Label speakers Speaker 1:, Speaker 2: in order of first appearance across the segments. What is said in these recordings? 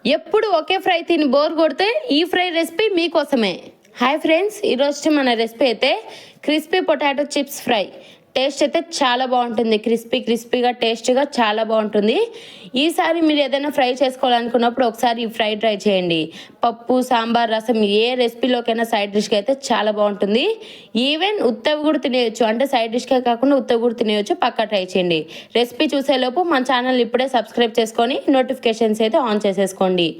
Speaker 1: ఎప్పుడు ఒకే ఫ్రై తిని బోర్ కొడితే ఈ ఫ్రై రెసిపీ మీకోసమే. హాయ్ ఫ్రెండ్స్, ఈరోజు మన రెసిపీ అయితే crispy potato chips fry. Taste అయితే చాలా బాగుంటుంది. క్రిస్పీగా టేస్ట్గా చాలా బాగుంటుంది. ఈసారి మీరు ఏదైనా ఫ్రై చేసుకోవాలనుకున్నప్పుడు ఒకసారి ఈ ఫ్రై ట్రై చేయండి. పప్పు, సాంబార్, రసం ఏ రెసిపీలోకైనా సైడ్ డిష్గా అయితే చాలా బాగుంటుంది. ఈవెన్ ఉత్తవి కూడా తినేయచ్చు, అంటే సైడ్ డిష్గా కాకుండా ఉత్తవి కూడా తినేయచ్చు. పక్కా ట్రై చేయండి. రెసిపీ చూసేలోపు మన ఛానల్ ఇప్పుడే సబ్స్క్రైబ్ చేసుకొని నోటిఫికేషన్స్ అయితే ఆన్ చేసేసుకోండి.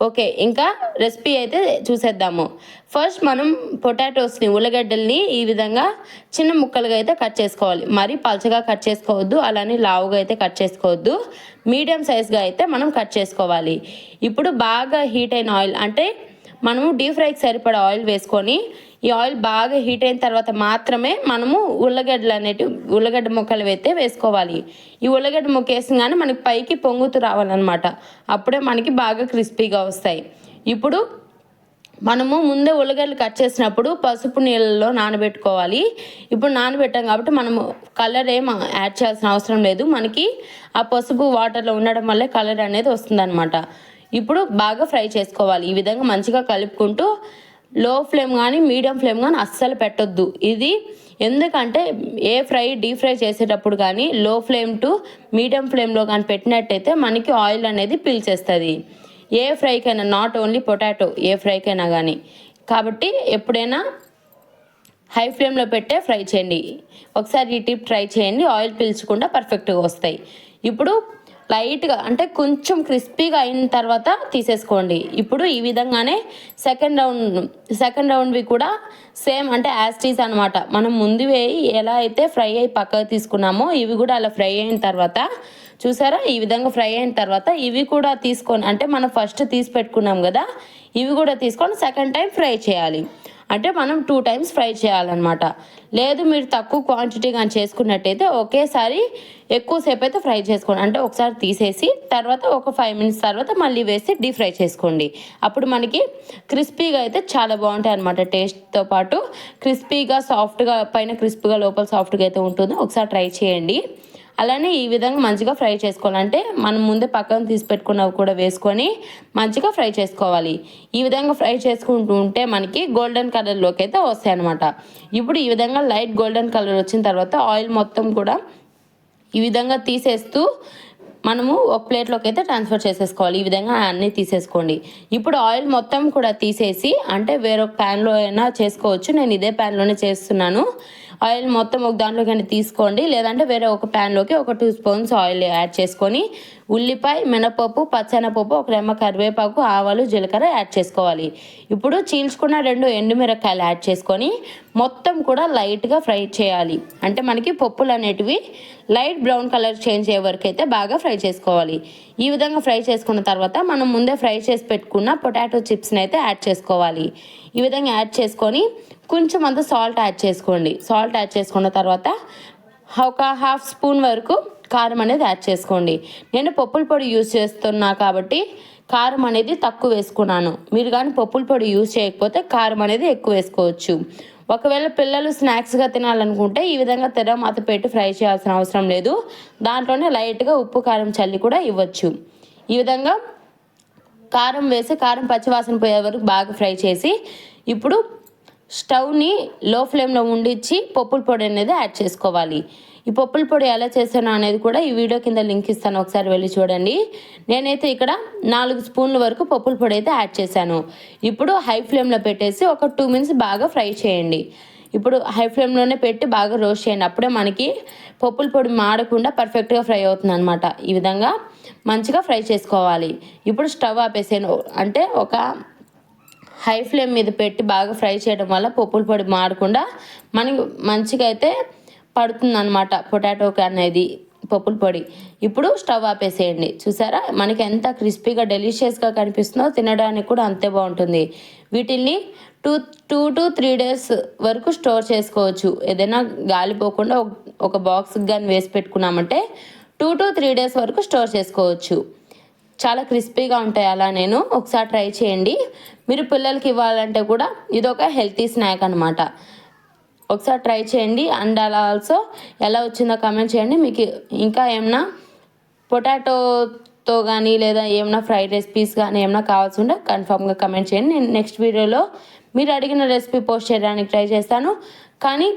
Speaker 1: ఓకే, ఇంకా రెసిపీ అయితే చూసేద్దాము. ఫస్ట్ మనం పొటాటోస్ని, ఉల్లగడ్డల్ని ఈ విధంగా చిన్న ముక్కలుగా అయితే కట్ చేసుకోవాలి. మరీ పలచగా కట్ చేసుకోవద్దు, అలానే లావుగా అయితే కట్ చేసుకోవద్దు. మీడియం సైజ్గా అయితే మనం కట్ చేసుకోవాలి. ఇప్పుడు బాగా హీట్ అయిన ఆయిల్, అంటే మనము డీప్ ఫ్రైకి సరిపడా ఆయిల్ వేసుకొని ఈ ఆయిల్ బాగా హీట్ అయిన తర్వాత మాత్రమే మనము ఉల్లగడ్డ ముక్కలు అయితే వేసుకోవాలి. ఈ ఉల్లగడ్డ ముక్క వేసగానే మనకి పైకి పొంగుతూ రావాలన్నమాట. అప్పుడే మనకి బాగా క్రిస్పీగా వస్తాయి. ఇప్పుడు మనము ముందే ఉల్లగడ్డలు కట్ చేసినప్పుడు పసుపు నీళ్ళలో నానబెట్టుకోవాలి. ఇప్పుడు నానబెట్టాం కాబట్టి మనము కలర్ ఏం యాడ్ చేయాల్సిన అవసరం లేదు. మనకి ఆ పసుపు వాటర్లో ఉండడం వల్లే కలర్ అనేది వస్తుందన్నమాట. ఇప్పుడు బాగా ఫ్రై చేసుకోవాలి. ఈ విధంగా మంచిగా కలుపుకుంటూ లో ఫ్లేమ్ కానీ మీడియం ఫ్లేమ్ కానీ అస్సలు పెట్టొద్దు. ఇది ఎందుకంటే డీప్ ఫ్రై చేసేటప్పుడు కానీ లో ఫ్లేమ్ టు మీడియం ఫ్లేమ్లో కానీ పెట్టినట్టయితే మనకి ఆయిల్ అనేది పీల్చేస్తుంది. ఏ ఫ్రైకైనా, నాట్ ఓన్లీ పొటాటో, ఏ ఫ్రైకైనా కానీ. కాబట్టి ఎప్పుడైనా హై ఫ్లేమ్లో పెట్టే ఫ్రై చేయండి. ఒకసారి ఈ టిప్ ట్రై చేయండి, ఆయిల్ పీల్చకుండా పర్ఫెక్ట్గా వస్తాయి. ఇప్పుడు లైట్గా, అంటే కొంచెం క్రిస్పీగా అయిన తర్వాత తీసేసుకోండి. ఇప్పుడు ఈ విధంగానే సెకండ్ రౌండ్వి కూడా సేమ్, అంటే యాస్టీస్ అనమాట. మనం ముందు వేయి ఎలా అయితే ఫ్రై అయ్యి పక్కకు తీసుకున్నామో ఇవి కూడా అలా ఫ్రై అయిన తర్వాత, చూసారా, ఈ విధంగా ఫ్రై అయిన తర్వాత ఇవి కూడా తీసుకొని, అంటే మనం ఫస్ట్ తీసి పెట్టుకున్నాం కదా, ఇవి కూడా తీసుకొని సెకండ్ టైం ఫ్రై చేయాలి. అంటే మనం 2 times ఫ్రై చేయాలన్నమాట. లేదు మీరు తక్కువ క్వాంటిటీ కానీ చేసుకున్నట్టయితే ఒకేసారి ఎక్కువసేపు అయితే ఫ్రై చేసుకోండి. అంటే ఒకసారి తీసేసి తర్వాత ఒక 5 minutes తర్వాత మళ్ళీ వేసి డీప్ ఫ్రై చేసుకోండి. అప్పుడు మనకి క్రిస్పీగా అయితే చాలా బాగుంటాయి అనమాట. టేస్ట్తో పాటు క్రిస్పీగా, సాఫ్ట్గా, పైన క్రిస్పీగా లోపల సాఫ్ట్గా అయితే ఉంటుంది. ఒకసారి ట్రై చేయండి. అలానే ఈ విధంగా మంచిగా ఫ్రై చేసుకోవాలంటే మనం ముందే పక్కన తీసి పెట్టుకున్నవి కూడా వేసుకొని మంచిగా ఫ్రై చేసుకోవాలి. ఈ విధంగా ఫ్రై చేసుకుంటూ ఉంటే మనకి గోల్డెన్ కలర్లోకి అయితే వస్తాయి అనమాట. ఇప్పుడు ఈ విధంగా లైట్ గోల్డెన్ కలర్ వచ్చిన తర్వాత ఆయిల్ మొత్తం కూడా ఈ విధంగా తీసేస్తూ మనము ఒక ప్లేట్లోకి అయితే ట్రాన్స్ఫర్ చేసేసుకోవాలి. ఈ విధంగా అన్నీ తీసేసుకోండి. ఇప్పుడు ఆయిల్ మొత్తం కూడా తీసేసి, అంటే వేరొక ప్యాన్లో అయినా చేసుకోవచ్చు, నేను ఇదే ప్యాన్లోనే చేస్తున్నాను. ఆయిల్ మొత్తం ఒక దాంట్లోకి తీసుకోండి, లేదంటే వేరే ఒక ప్యాన్లోకి ఒక 2 spoons ఆయిల్ యాడ్ చేసుకొని ఉల్లిపాయ, మినపప్పు, పచ్చెనపప్పు, ఒక రెమ్మ కరివేపాకు, ఆవాలు, జీలకర్ర యాడ్ చేసుకోవాలి. ఇప్పుడు చీల్చుకున్న 2 ఎండుమిరపకాయలు యాడ్ చేసుకొని మొత్తం కూడా లైట్గా ఫ్రై చేయాలి. అంటే మనకి పప్పులు అనేటివి లైట్ బ్రౌన్ కలర్ చేంజ్ అయ్యే వరకు అయితే బాగా ఫ్రై చేసుకోవాలి. ఈ విధంగా ఫ్రై చేసుకున్న తర్వాత మనం ముందే ఫ్రై చేసి పెట్టుకున్న పొటాటో చిప్స్ని అయితే యాడ్ చేసుకోవాలి. ఈ విధంగా యాడ్ చేసుకొని కొంచెం అంత సాల్ట్ యాడ్ చేసుకోండి. సాల్ట్ యాడ్ చేసుకున్న తర్వాత ఒక 1/2 spoon వరకు కారం అనేది యాడ్ చేసుకోండి. నేను పప్పుల పొడి యూజ్ చేస్తున్నా కాబట్టి కారం అనేది తక్కువ వేసుకున్నాను. మీరు కానీ పప్పుల పొడి యూజ్ చేయకపోతే కారం అనేది ఎక్కువ వేసుకోవచ్చు. ఒకవేళ పిల్లలు స్నాక్స్గా తినాలనుకుంటే ఈ విధంగా తెరమాత పెట్టి ఫ్రై చేయాల్సిన అవసరం లేదు. దాంట్లోనే లైట్గా ఉప్పు, కారం చల్లి కూడా ఇవ్వచ్చు. ఈ విధంగా కారం వేసి కారం పచ్చివాసన పోయే వరకు బాగా ఫ్రై చేసి ఇప్పుడు స్టవ్ని లో ఫ్లేమ్లో ఉండిచ్చి పప్పుల పొడి అనేది యాడ్ చేసుకోవాలి. ఈ పప్పుల పొడి ఎలా చేస్తానో అనేది కూడా ఈ వీడియో కింద లింక్ ఇస్తాను, ఒకసారి వెళ్ళి చూడండి. నేనైతే ఇక్కడ 4 spoons వరకు పప్పుల పొడి అయితే యాడ్ చేశాను. ఇప్పుడు హై ఫ్లేమ్లో పెట్టేసి ఒక 2 minutes బాగా ఫ్రై చేయండి. ఇప్పుడు హై ఫ్లేమ్లోనే పెట్టి బాగా రోస్ట్ చేయండి. అప్పుడే మనకి పప్పుల పొడి మాడకుండా పర్ఫెక్ట్గా ఫ్రై అవుతుంది అనమాట. ఈ విధంగా మంచిగా ఫ్రై చేసుకోవాలి. ఇప్పుడు స్టవ్ ఆపేసాను, అంటే ఒక హై ఫ్లేమ్ మీద పెట్టి బాగా ఫ్రై చేయడం వల్ల పప్పుల పొడి మాడకుండా మనకి మంచిగా అయితే పడుతుంది అనమాట పొటాటోకి అనేది పప్పుల పొడి. ఇప్పుడు స్టవ్ ఆపేసేయండి. చూసారా, మనకి ఎంత క్రిస్పీగా డెలిషియస్గా కనిపిస్తుందో, తినడానికి కూడా అంతే బాగుంటుంది. వీటిల్ని 2 to 3 days వరకు స్టోర్ చేసుకోవచ్చు. ఏదైనా గాలిపోకుండా ఒక బాక్స్కి కానీ వేసి పెట్టుకున్నామంటే 2 to 3 days వరకు స్టోర్ చేసుకోవచ్చు. చాలా క్రిస్పీగా ఉంటాయి. అలా నేను ఒకసారి ట్రై చేయండి. మీరు పిల్లలకి ఇవ్వాలంటే కూడా ఇదొక హెల్తీ స్నాక్ అనమాట. ఒకసారి ట్రై చేయండి. అండ్ అలా ఆల్సో ఎలా వచ్చిందో కామెంట్ చేయండి. మీకు ఇంకా ఏమన్నా పొటాటో టోస్ట్తో కానీ లేదా ఏమైనా ఫ్రైడ్ రెసిపీస్ కానీ ఏమైనా కావాల్సి ఉంటే కన్ఫామ్గా కమెంట్ చేయండి. నేను నెక్స్ట్ వీడియోలో మీరు అడిగిన రెసిపీ పోస్ట్ చేయడానికి ట్రై చేస్తాను. కానీ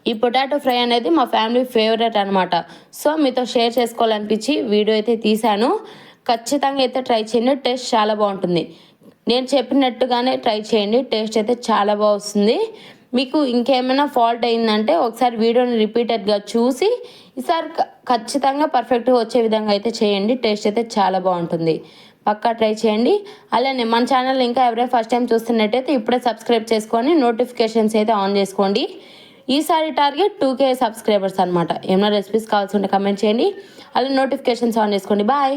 Speaker 1: ఈ పొటాటో ఫ్రై అనేది మా ఫ్యామిలీ ఫేవరెట్ అనమాట. సో మీతో షేర్ చేసుకోవాలనిపించి వీడియో అయితే తీశాను. ఖచ్చితంగా అయితే ట్రై చేయండి, టేస్ట్ చాలా బాగుంటుంది. నేను చెప్పినట్టుగానే ట్రై చేయండి, టేస్ట్ అయితే చాలా బాగా వస్తుంది. మీకు ఇంకేమైనా ఫాల్ట్ అయిందంటే ఒకసారి వీడియోని రిపీటెడ్గా చూసి ఈసారి ఖచ్చితంగా పర్ఫెక్ట్గా వచ్చే విధంగా అయితే చేయండి. టేస్ట్ అయితే చాలా బాగుంటుంది, పక్కా ట్రై చేయండి. అలానే మన ఛానల్ ఇంకా ఎవరైనా ఫస్ట్ టైం చూస్తున్నట్టయితే ఇప్పుడే సబ్స్క్రైబ్ చేసుకొని నోటిఫికేషన్స్ అయితే ఆన్ చేసుకోండి. ఈసారి టార్గెట్ 2K సబ్స్క్రైబర్స్ అనమాట. ఏమైనా రెసిపీస్ కావాల్సి ఉంటే కమెంట్ చేయండి, అలా నోటిఫికేషన్స్ ఆన్ చేసుకోండి. బాయ్.